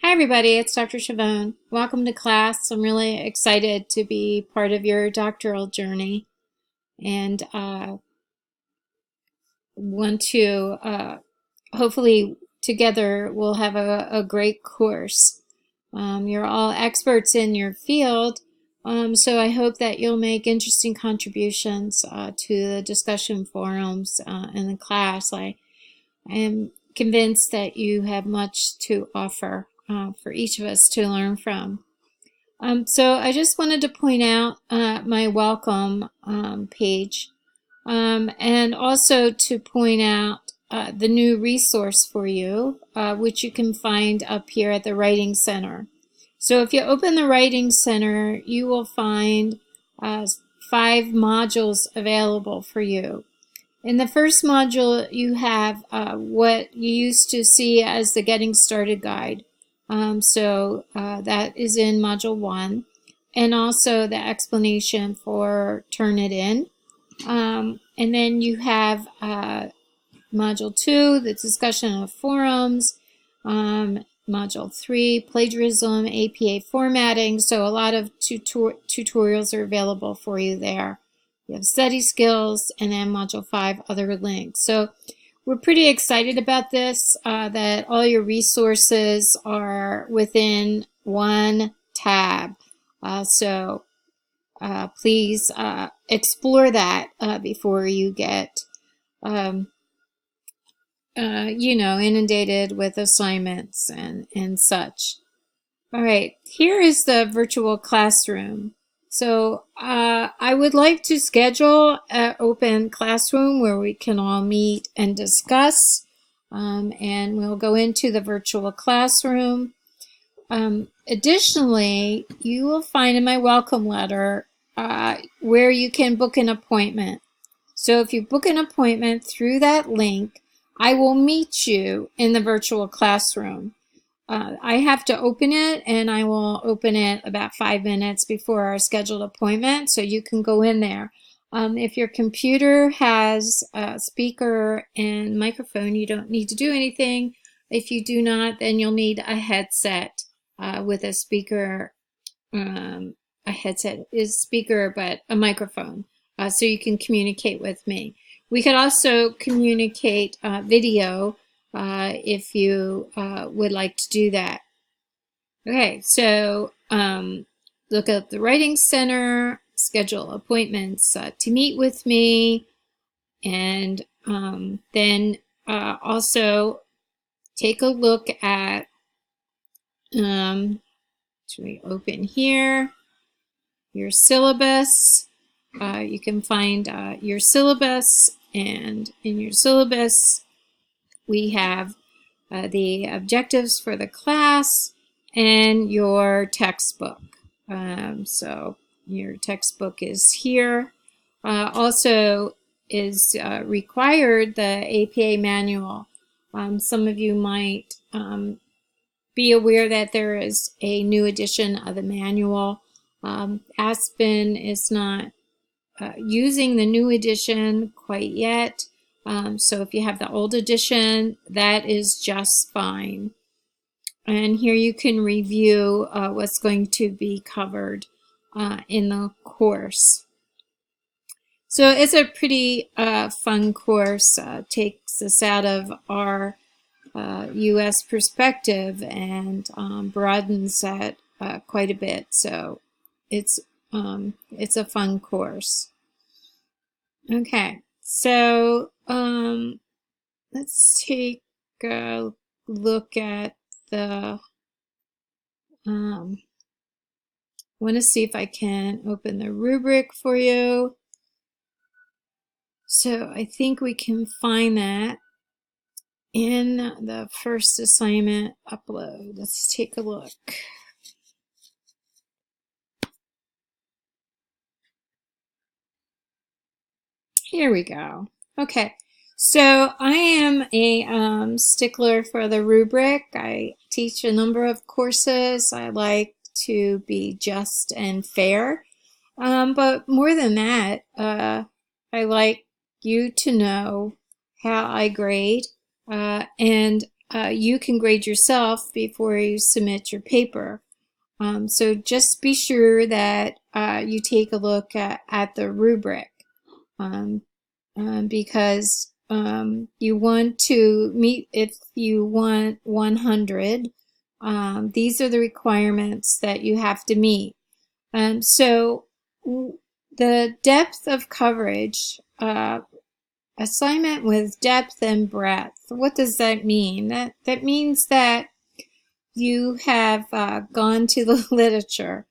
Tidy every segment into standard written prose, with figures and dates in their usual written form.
Hi everybody, it's Dr. Chavone. Welcome to class. I'm really excited to be part of your doctoral journey and want to hopefully together we'll have a great course. You're all experts in your field, so I hope that you'll make interesting contributions to the discussion forums in the class. I am convinced that you have much to offer for each of us to learn from. So I just wanted to point out my welcome page and also to point out the new resource for you, which you can find up here at the Writing Center. So if you open the Writing Center, you will find 5 modules available for you. In the first module, you have what you used to see as the Getting Started Guide. That is in Module 1, and also the explanation for Turnitin. And then you have Module 2, the discussion of forums, Module 3, plagiarism, APA formatting. So a lot of tutorials are available for you there. You have study skills, and then Module 5, other links. So we're pretty excited about this, that all your resources are within one tab. Please explore that before you get, inundated with assignments and such. All right, here is the virtual classroom. So I would like to schedule an open classroom where we can all meet and discuss, and we'll go into the virtual classroom. Additionally, you will find in my welcome letter where you can book an appointment. So if you book an appointment through that link, I will meet you in the virtual classroom. I have to open it, and I will open it about 5 minutes before our scheduled appointment, so you can go in there. If your computer has a speaker and microphone, you don't need to do anything. If you do not, then you'll need a headset with a speaker. A headset is speaker, but a microphone, so you can communicate with me. We could also communicate video if you would like to do that. Okay, so look at the Writing Center, schedule appointments to meet with me, and then also take a look at, should we open here, your syllabus. You can find your syllabus, and in your syllabus we have the objectives for the class and your textbook. So your textbook is here. Also is required the APA manual. Some of you might be aware that there is a new edition of the manual. Aspen is not using the new edition quite yet. So if you have the old edition, that is just fine. And here you can review what's going to be covered in the course. So it's a pretty fun course. Takes us out of our U.S. perspective and broadens that quite a bit. So it's a fun course. Okay, so let's take a look at the, want to see if I can open the rubric for you. So I think we can find that in the first assignment upload. Let's take a look. Here we go. Okay, so I am a stickler for the rubric. I teach a number of courses. I like to be just and fair. But more than that, I like you to know how I grade. And you can grade yourself before you submit your paper. So just be sure that you take a look at the rubric, because you want to meet, if you want 100, these are the requirements that you have to meet. So the depth of coverage, assignment with depth and breadth, what does that mean? That means that you have gone to the literature.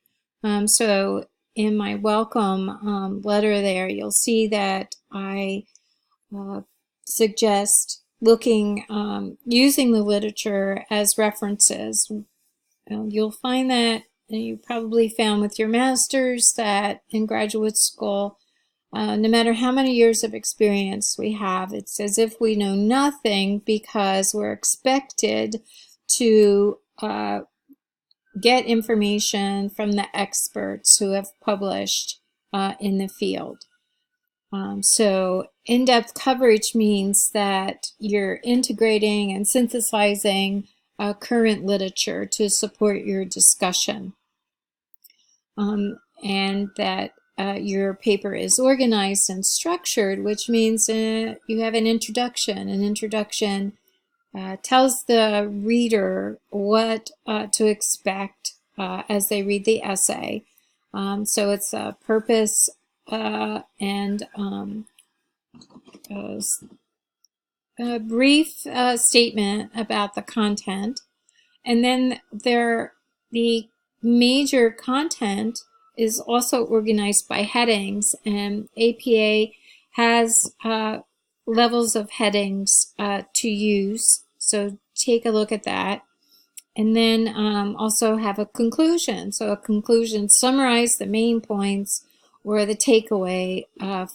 So in my welcome letter there, you'll see that I suggest looking, using the literature as references. You'll find that, and you probably found with your master's, that in graduate school, no matter how many years of experience we have, it's as if we know nothing, because we're expected to get information from the experts who have published in the field. So in-depth coverage means that you're integrating and synthesizing current literature to support your discussion, and that your paper is organized and structured, which means you have an introduction. An introduction tells the reader what to expect as they read the essay. So it's a purpose and a brief statement about the content. And then the major content is also organized by headings, and APA has levels of headings to use, so take a look at that. And then also have a conclusion. So a conclusion summarizes the main points or the takeaway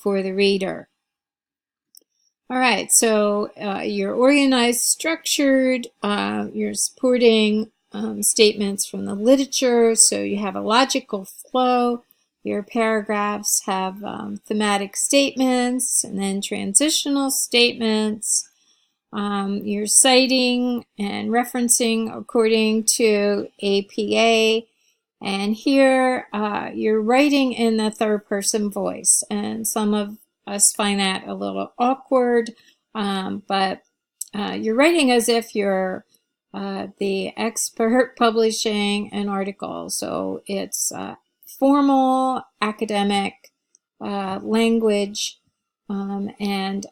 for the reader. All right, so you're organized, structured, you're supporting statements from the literature, so you have a logical flow. Your paragraphs have thematic statements and then transitional statements. You're citing and referencing according to APA, and here you're writing in the third-person voice, and some of us find that a little awkward, but you're writing as if you're the expert publishing an article, so it's formal academic language, and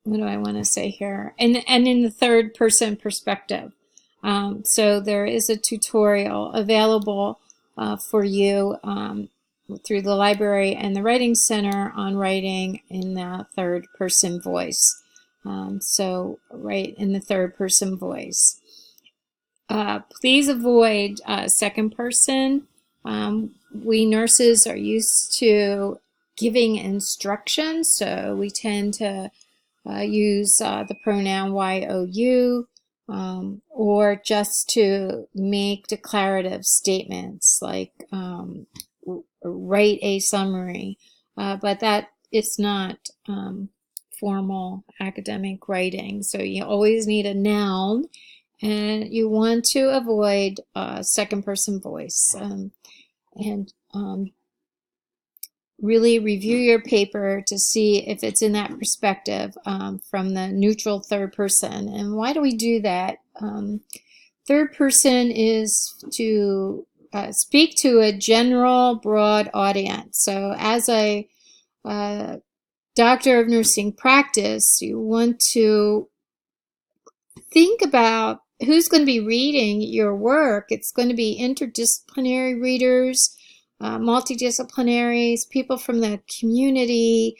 what do I want to say here? And in the third person perspective. So there is a tutorial available for you through the library and the Writing Center on writing in the third person voice. So write in the third person voice. Please avoid second person. We nurses are used to giving instructions, so we tend to use the pronoun YOU, or just to make declarative statements like write a summary, but that it's not formal academic writing. So you always need a noun, and you want to avoid second person voice, and really review your paper to see if it's in that perspective from the neutral third person. And why do we do that? Third person is to speak to a general, broad audience. So as a doctor of nursing practice, you want to think about who's going to be reading your work. It's going to be interdisciplinary readers, multidisciplinaries, people from the community.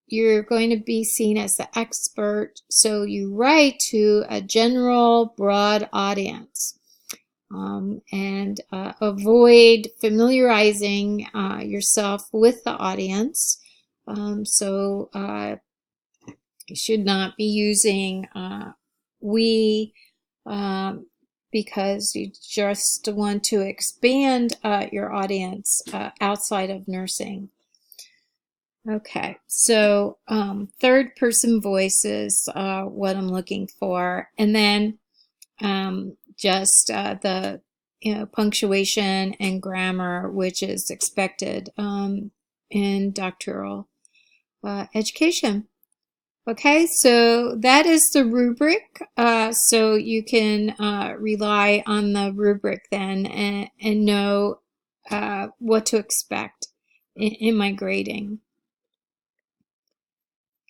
You're going to be seen as the expert, so you write to a general, broad audience, and avoid familiarizing yourself with the audience. So you should not be using we, because you just want to expand your audience outside of nursing. Okay, so third person voice is what I'm looking for, and then just the punctuation and grammar, which is expected in doctoral education. Okay, so that is the rubric. So you can rely on the rubric then and know what to expect in my grading.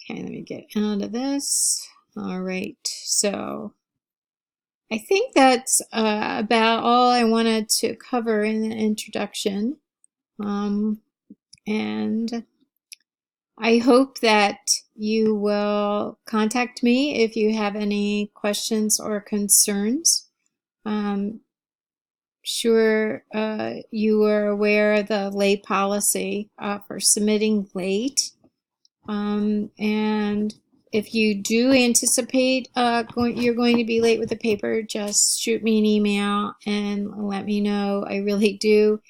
Okay, let me get out of this. All right, so I think that's about all I wanted to cover in the introduction. And I hope that you will contact me if you have any questions or concerns. Sure, you are aware of the late policy for submitting late. And if you do anticipate you're going to be late with the paper, just shoot me an email and let me know. I really do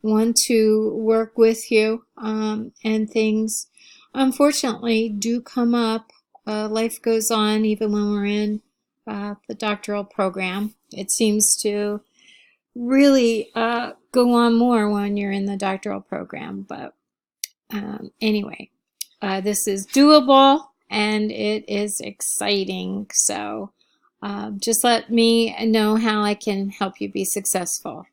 want to work with you, and things unfortunately do come up. Life goes on even when we're in the doctoral program. It seems to really go on more when you're in the doctoral program, but anyway, this is doable and it is exciting. So just let me know how I can help you be successful.